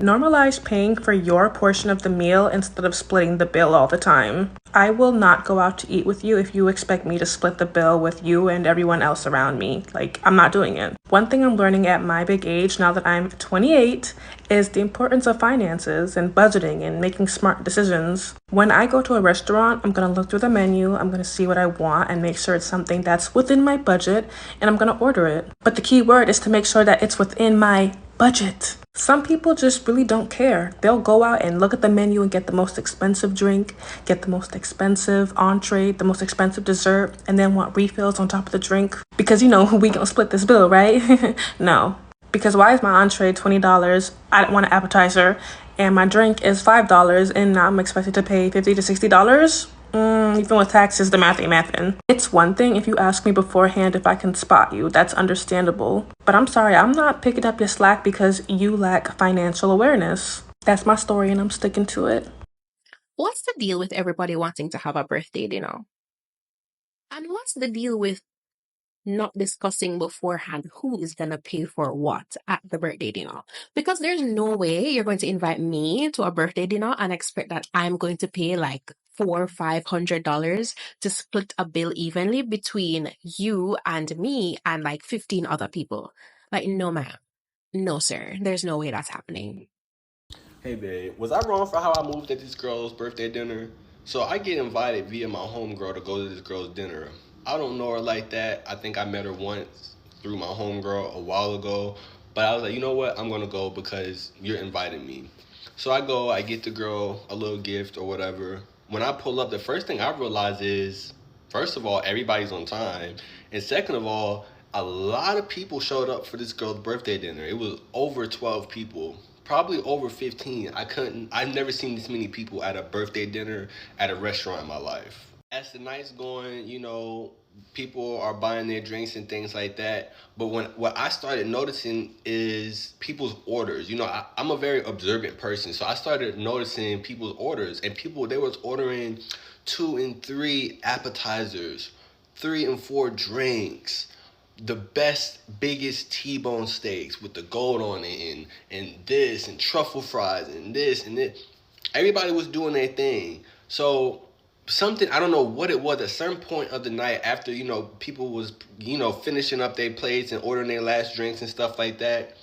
Normalize paying for your portion of the meal instead of splitting the bill all the time. I will not go out to eat with you if you expect me to split the bill with you and everyone else around me. I'm not doing it. One thing I'm learning at my big age, now that I'm 28, is the importance of finances and budgeting and making smart decisions. When I go to a restaurant, I'm gonna look through the menu, I'm gonna see what I want and make sure it's something that's within my budget, and I'm gonna order it. But the key word is to make sure that it's within my budget. Some people just really don't care. They'll go out and look at the menu and get the most expensive drink, get the most expensive entree, the most expensive dessert, and then want refills on top of the drink. Because we gonna split this bill, right? No. Because why is my entree $20? I don't want an appetizer, and my drink is $5, and now I'm expected to pay $50 to $60? Even with taxes, the math ain't mathin'. It's one thing if you ask me beforehand if I can spot you. That's understandable. But I'm sorry, I'm not picking up your slack because you lack financial awareness. That's my story and I'm sticking to it. What's the deal with everybody wanting to have a birthday dinner? And what's the deal with not discussing beforehand who is going to pay for what at the birthday dinner? Because there's no way you're going to invite me to a birthday dinner and expect that I'm going to pay like $400-500 to split a bill evenly between you and me and like 15 other people. Like, no, ma'am. No, sir. There's no way that's happening. Hey babe, was I wrong for how I moved at this girl's birthday dinner? So I get invited via my homegirl to go to this girl's dinner. I don't know her like that. I think I met her once through my homegirl a while ago. But I was like, you know what? I'm gonna go because you're inviting me. So I go, I get the girl a little gift or whatever. When I pull up, the first thing I realize is, first of all, everybody's on time. And second of all, a lot of people showed up for this girl's birthday dinner. It was over 12 people, probably over 15. I've never seen this many people at a birthday dinner at a restaurant in my life. As the night's going, people are buying their drinks and things like that. But what I started noticing is people's orders. I'm a very observant person, so I started noticing people's orders, and they was ordering 2 and 3 appetizers, 3 and 4 drinks, the best, biggest T-bone steaks with the gold on it, and this, and truffle fries, and this, and this. Everybody was doing their thing. So something, I don't know what it was, at a certain point of the night after, people was, finishing up their plates and ordering their last drinks and stuff like that,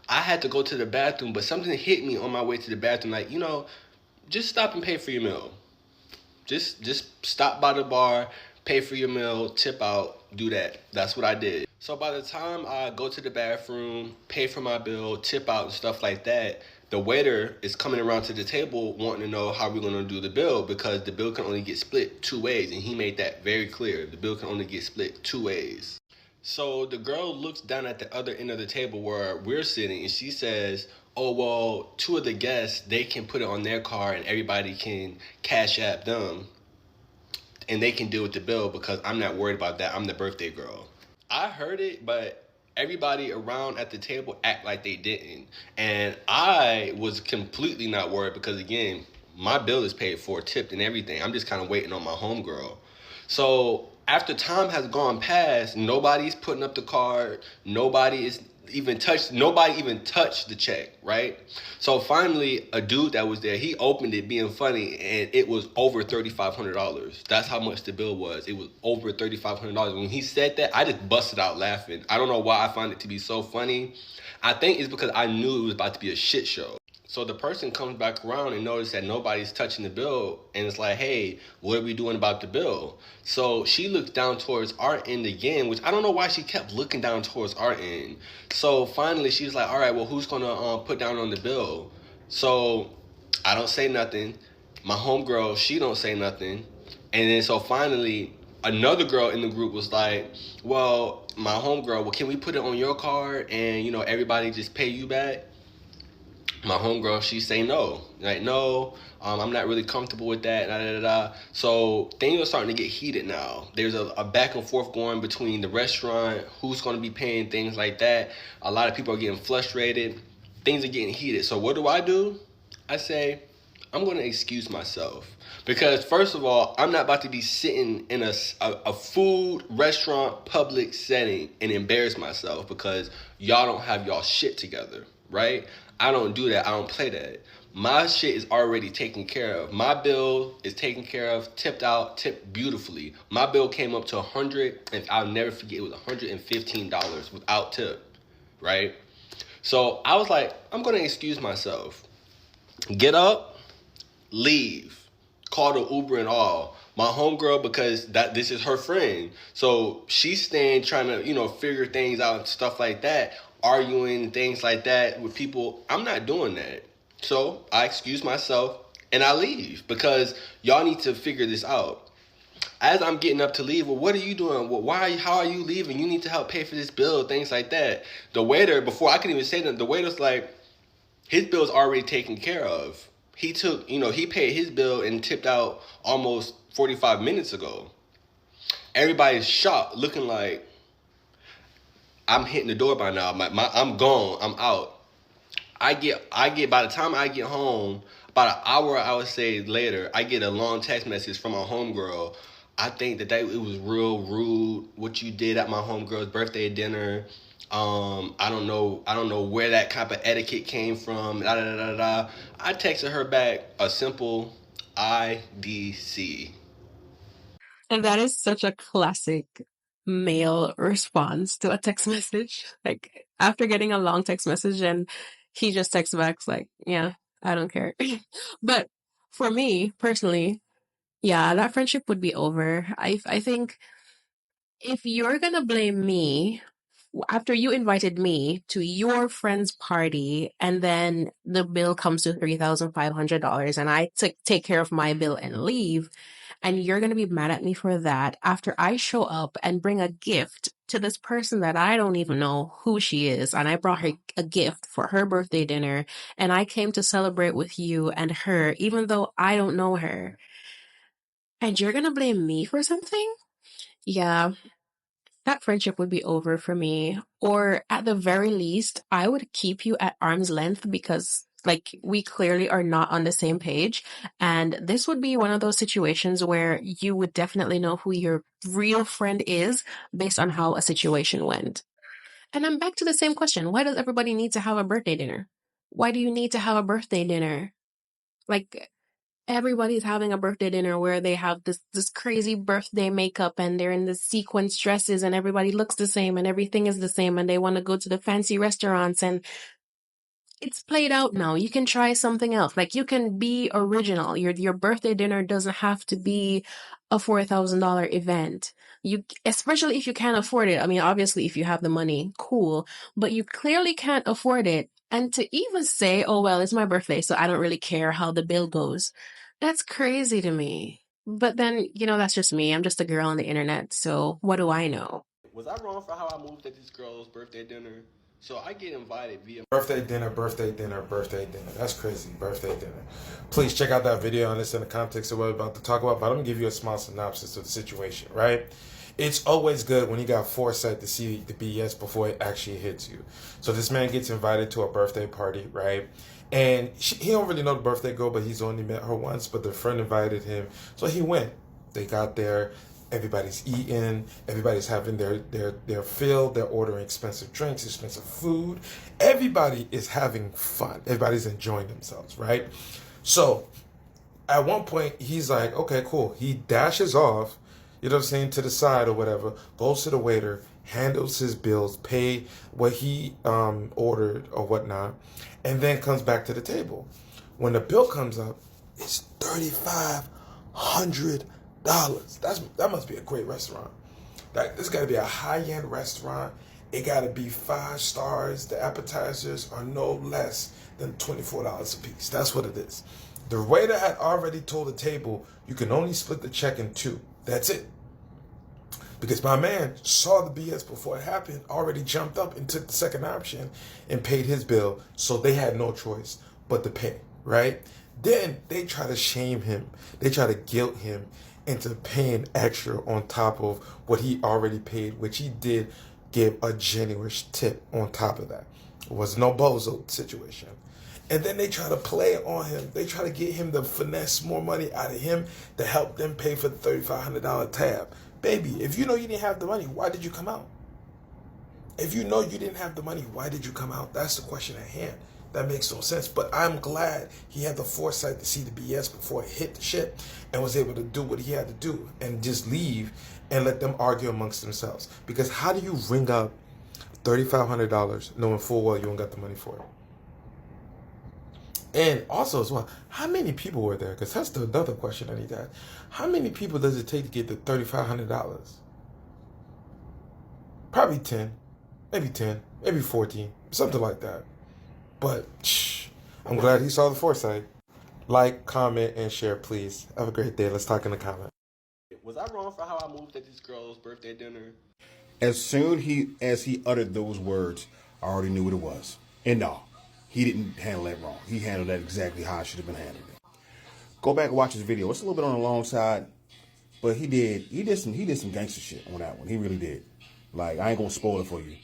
I had to go to the bathroom, but something hit me on my way to the bathroom, like, just stop and pay for your meal. Just stop by the bar, pay for your meal, tip out, do that. That's what I did. So by the time I go to the bathroom, pay for my bill, tip out and stuff like that, the waiter is coming around to the table wanting to know how we're going to do the bill, because the bill can only get split 2 ways, and he made that very clear. The bill can only get split 2 ways. So the girl looks down at the other end of the table where we're sitting, and she says, oh, well, 2 of the guests, they can put it on their card and everybody can cash app them and they can deal with the bill because I'm not worried about that. I'm the birthday girl. I heard it, but everybody around at the table act like they didn't. And I was completely not worried because, again, my bill is paid for, tipped and everything. I'm just kind of waiting on my homegirl. So after time has gone past, nobody's putting up the card. Nobody even touched the check, right? So finally, a dude that was there, he opened it being funny, and it was over $3,500. That's how much the bill was. It was over $3,500. When he said that, I just busted out laughing. I don't know why I find it to be so funny. I think it's because I knew it was about to be a shit show. So the person comes back around and notices that nobody's touching the bill, and it's like, hey, what are we doing about the bill? So she looks down towards our end again, which I don't know why she kept looking down towards our end. So finally she's like, all right, well, who's gonna put down on the bill? So I don't say nothing. My homegirl, she don't say nothing. And then so finally another girl in the group was like, well, my homegirl, well, can we put it on your card and, everybody just pay you back? My homegirl, she say no. Like, no, I'm not really comfortable with that. Da, da, da, da. So things are starting to get heated now. There's a back and forth going between the restaurant, who's going to be paying, things like that. A lot of people are getting frustrated. Things are getting heated. So what do? I say, I'm going to excuse myself. Because first of all, I'm not about to be sitting in a food restaurant public setting and embarrass myself because y'all don't have y'all shit together, right? I don't do that. I don't play that. My shit is already taken care of. My bill is taken care of, tipped out, tipped beautifully. My bill came up to 100, and I'll never forget, it was $115 without tip, right? So I was like, I'm gonna excuse myself. Get up, leave, call the Uber and all. My homegirl, because this is her friend, so she's staying trying to figure things out and stuff like that, arguing things like that with people. I'm not doing that, so I excuse myself and I leave because y'all need to figure this out. As I'm getting up to leave, well, what are you doing? Well, how are you leaving? You need to help pay for this bill, things like that. The waiter, before I could even say that, the waiter's like, his bill's already taken care of. He took, he paid his bill and tipped out almost 45 minutes ago. Everybody's shocked, looking like I'm hitting the door by now. I'm gone. I'm out. I get by the time I get home, about an hour I would say later, I get a long text message from my homegirl. I think that it was real rude what you did at my homegirl's birthday dinner. I don't know where that type of etiquette came from. Da, da, da, da, da. I texted her back a simple IDC. And that is such a classic male response to a text message. Like after getting a long text message and he just texts back like, yeah, I don't care. But for me personally, yeah, that friendship would be over. I think if you're gonna blame me after you invited me to your friend's party and then the bill comes to $3,500 and I take care of my bill and leave, and you're going to be mad at me for that after I show up and bring a gift to this person that I don't even know who she is, and I brought her a gift for her birthday dinner, and I came to celebrate with you and her even though I don't know her, and you're going to blame me for something? Yeah, that friendship would be over for me. Or at the very least, I would keep you at arm's length because, like, we clearly are not on the same page. And this would be one of those situations where you would definitely know who your real friend is based on how a situation went. And I'm back to the same question. Why does everybody need to have a birthday dinner? Why do you need to have a birthday dinner? Like, everybody's having a birthday dinner where they have this crazy birthday makeup and they're in the sequence dresses and everybody looks the same and everything is the same and they want to go to the fancy restaurants, and it's played out now. You can try something else. Like, you can be original. Your birthday dinner doesn't have to be a $4,000 event. You, especially if you can't afford it. I mean, obviously if you have the money, cool, but you clearly can't afford it. And to even say, "Oh well, it's my birthday, so I don't really care how the bill goes." That's crazy to me. But then, that's just me. I'm just a girl on the internet, so what do I know? Was I wrong for how I moved at this girl's birthday dinner? So I get invited via Birthday dinner, birthday dinner, birthday dinner. That's crazy. Birthday dinner. Please check out that video on this in the context of what we're about to talk about. But I'm going to give you a small synopsis of the situation, right? It's always good when you got foresight to see the BS before it actually hits you. So this man gets invited to a birthday party, right? And he don't really know the birthday girl, but he's only met her once. But the friend invited him, so he went. They got there. Everybody's eating. Everybody's having their fill. They're ordering expensive drinks, expensive food. Everybody is having fun. Everybody's enjoying themselves, right? So at one point, he's like, okay, cool. He dashes off, you know what I'm saying, to the side or whatever, goes to the waiter, handles his bills, pay what he ordered or whatnot, and then comes back to the table. When the bill comes up, it's $3,500. That must be a great restaurant. This got to be a high-end restaurant. It got to be 5 stars. The appetizers are no less than $24 a piece. That's what it is. The waiter had already told the table you can only split the check in 2. That's it. Because my man saw the BS before it happened, already jumped up and took the second option and paid his bill. So they had no choice but to pay, right? Then they try to shame him. They try to guilt him into paying extra on top of what he already paid, which he did give a generous tip on top of that. It was no bozo situation. And then they try to play on him. They try to get him to finesse more money out of him to help them pay for the $3,500 tab. Baby, if you know you didn't have the money, why did you come out? If you know you didn't have the money, why did you come out? That's the question at hand. That makes no sense. But I'm glad he had the foresight to see the BS before it hit the shit and was able to do what he had to do and just leave and let them argue amongst themselves. Because how do you ring up $3,500 knowing full well you don't got the money for it? And also as well, how many people were there? Because that's another question I need to ask. How many people does it take to get the $3,500? Probably 10, maybe 14, something like that. But I'm glad he saw the foresight. Like, comment, and share, please. Have a great day. Let's talk in the comments. Was I wrong for how I moved at this girl's birthday dinner? As soon as he uttered those words, I already knew what it was. And no, he didn't handle that wrong. He handled that exactly how it should have been handled. Go back and watch his video. It's a little bit on the long side, but he did some gangster shit on that one. He really did. Like, I ain't gonna spoil it for you.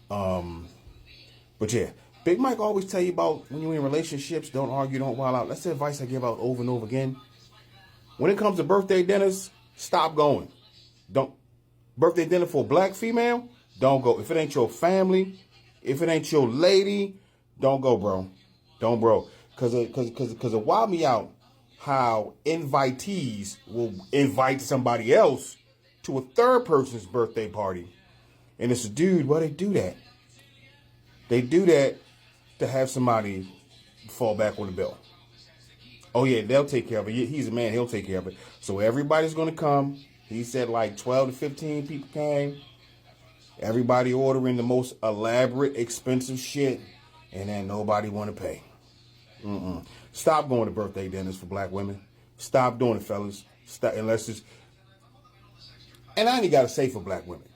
But yeah, Big Mike always tell you about when you're in relationships, don't argue, don't wild out. That's the advice I give out over and over again. When it comes to birthday dinners, stop going. Don't. Birthday dinner for a black female, don't go. If it ain't your family, if it ain't your lady, don't go, bro. Don't, bro. Cause it wild me out how invitees will invite somebody else to a third person's birthday party. And it's a dude, why they do that? They do that to have somebody fall back on the bill. Oh yeah, they'll take care of it. He's a man, he'll take care of it. So everybody's gonna come. He said like 12 to 15 people came. Everybody ordering the most elaborate, expensive shit, and then nobody want to pay. Stop going to birthday dinners for black women. Stop doing it, fellas. Stop, unless it's... And I ain't got to say for black women.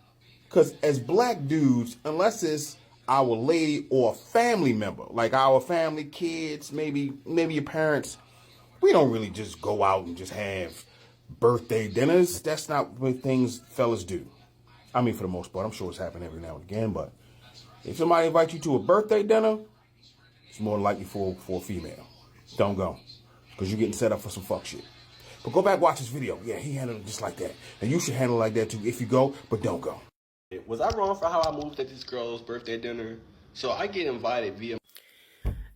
Because as black dudes, unless it's our lady or a family member, like our family, kids, maybe your parents, we don't really just go out and just have birthday dinners. That's not what things fellas do. I mean, for the most part, I'm sure it's happened every now and again, but if somebody invites you to a birthday dinner, it's more likely for a female. Don't go, because you're getting set up for some fuck shit. But go back, watch this video. Yeah, he handled it just like that. And you should handle it like that too if you go, but don't go. Was I wrong for how I moved at this girl's birthday dinner? So I get invited via...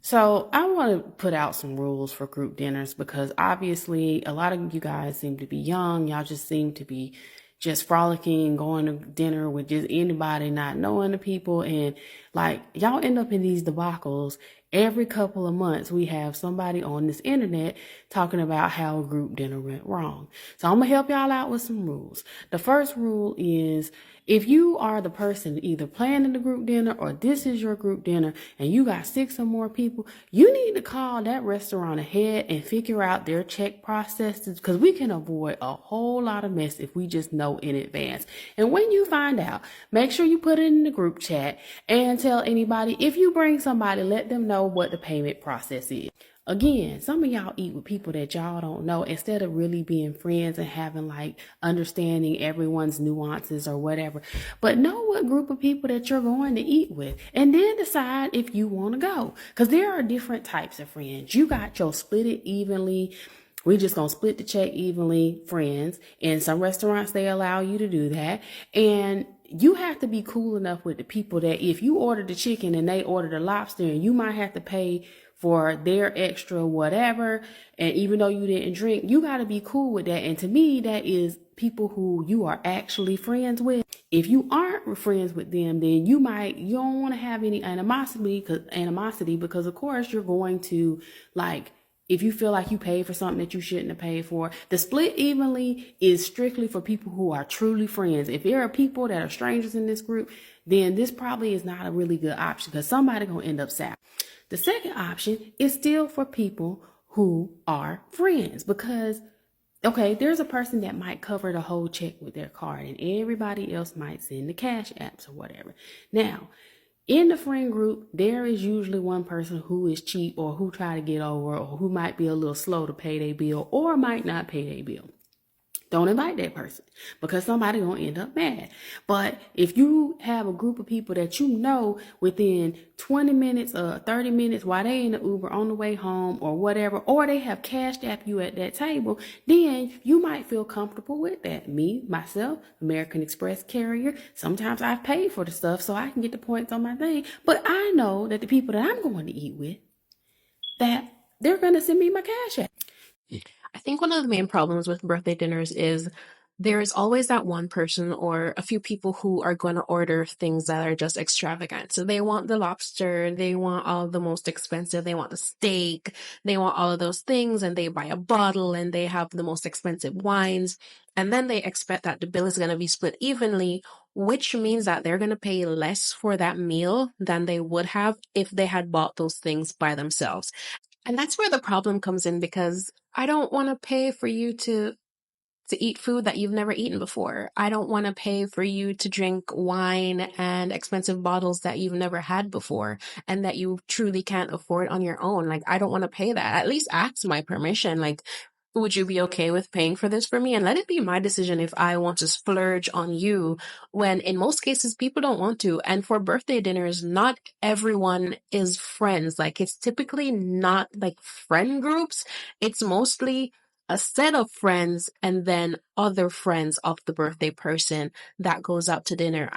So I want to put out some rules for group dinners because obviously a lot of you guys seem to be young. Y'all just seem to be just frolicking, going to dinner with just anybody, not knowing the people. And like y'all end up in these debacles. Every couple of months, we have somebody on this internet talking about how a group dinner went wrong. So I'm going to help y'all out with some rules. The first rule is if you are the person either planning the group dinner or this is your group dinner and you got 6 or more people, you need to call that restaurant ahead and figure out their check processes because we can avoid a whole lot of mess if we just know in advance. And when you find out, make sure you put it in the group chat and tell anybody. If you bring somebody, let them know what the payment process is. Again, some of y'all eat with people that y'all don't know instead of really being friends and having like understanding everyone's nuances or whatever. But know what group of people that you're going to eat with and then decide if you want to go. Because there are different types of friends. You got your split it evenly. We just gonna split the check evenly friends. In some restaurants, they allow you to do that. And you have to be cool enough with the people that if you order the chicken and they order the lobster and you might have to pay for their extra whatever, and even though you didn't drink, you got to be cool with that. And to me, that is people who you are actually friends with. If you aren't friends with them, then you don't want to have any animosity because of course you're going to like, if you feel like you paid for something that you shouldn't have paid for. The split evenly is strictly for people who are truly friends. If there are people that are strangers in this group, then this probably is not a really good option because somebody gonna end up sad. The second option is still for people who are friends because, okay, there's a person that might cover the whole check with their card and everybody else might send the cash apps or whatever. Now, in the friend group, there is usually one person who is cheap or who try to get over or who might be a little slow to pay their bill or might not pay their bill. don't invite that person because somebody gonna end up mad. But if you have a group of people that you know within 20 minutes or 30 minutes while they in the Uber on the way home or whatever, or they have cashed app you at that table, then you might feel comfortable with that. Me, myself, American Express carrier, sometimes I've paid for the stuff so I can get the points on my thing. But I know that the people that I'm going to eat with, that they're going to send me my cash app. I think one of the main problems with birthday dinners is there is always that one person or a few people who are going to order things that are just extravagant. So they want the lobster, they want all the most expensive, they want the steak, they want all of those things, and they buy a bottle and they have the most expensive wines. And then they expect that the bill is going to be split evenly, which means that they're going to pay less for that meal than they would have if they had bought those things by themselves. And that's where the problem comes in, because I don't want to pay for you to eat food that you've never eaten before. I don't want to pay for you to drink wine and expensive bottles that you've never had before and that you truly can't afford on your own. Like, I don't want to pay that. At least ask my permission. Like, would you be okay with paying for this for me? And let it be my decision if I want to splurge on you, when in most cases people don't want to. And for birthday dinners, not everyone is friends. Like, it's typically not like friend groups. It's mostly a set of friends and then other friends of the birthday person that goes out to dinner.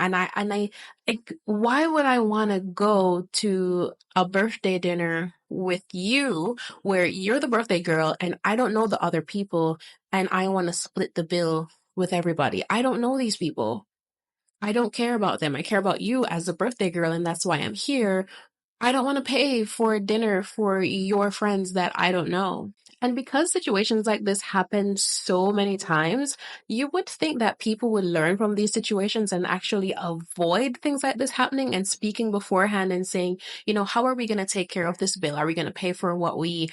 Why would I want to go to a birthday dinner with you where you're the birthday girl and I don't know the other people and I want to split the bill with everybody? I don't know these people. I don't care about them. I care about you as a birthday girl, and that's why I'm here. I don't want to pay for dinner for your friends that I don't know. And because situations like this happen so many times, you would think that people would learn from these situations and actually avoid things like this happening and speaking beforehand and saying, how are we going to take care of this bill? Are we going to pay for what we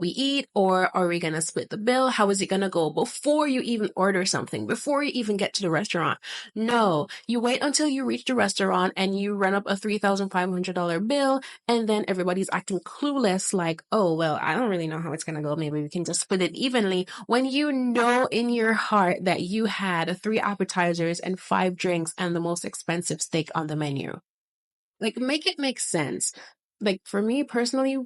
eat, or are we going to split the bill? How is it going to go before you even order something, before you even get to the restaurant? No, you wait until you reach the restaurant and you run up a $3,500 bill, and then everybody's acting clueless, like, oh, well, I don't really know how it's going to go. Maybe we can just split it evenly, when you know in your heart that you had 3 appetizers and 5 drinks and the most expensive steak on the menu. Like, make it make sense. Like, for me personally,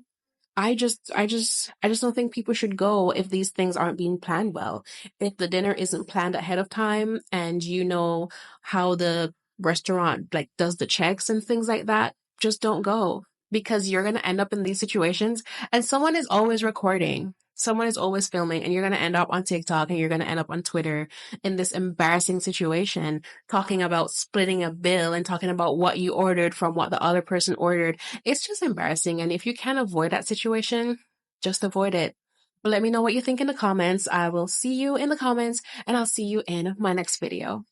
I just don't think people should go if these things aren't being planned well. If the dinner isn't planned ahead of time and you know how the restaurant like does the checks and things like that, just don't go, because you're going to end up in these situations and someone is always recording. Someone is always filming, and you're going to end up on TikTok and you're going to end up on Twitter in this embarrassing situation, talking about splitting a bill and talking about what you ordered from what the other person ordered. It's just embarrassing. And if you can't avoid that situation, just avoid it. But let me know what you think in the comments. I will see you in the comments, and I'll see you in my next video.